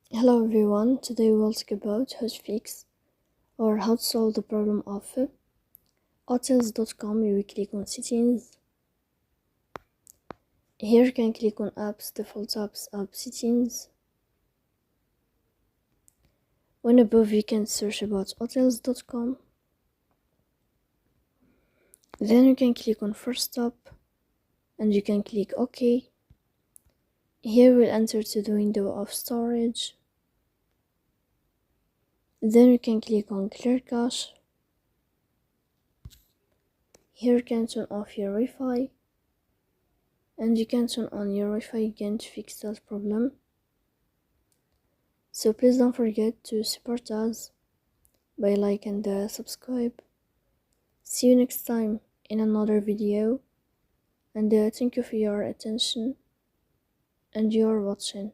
Hello everyone, today we'll talk about how to fix or how to solve the problem of hotels.com. You will click on settings. Here you can click on apps, default apps, app settings. When above you can search about hotels.com. Then you can click on first stop and you can click OK. Here we'll enter to the window of storage. Then you can click on clear cache. Here you can turn off your Wi-Fi and you can turn on your Wi-Fi again to fix that problem. So please don't forget to support us by like and subscribe. See you next time in another video, and thank you for your attention and your watching.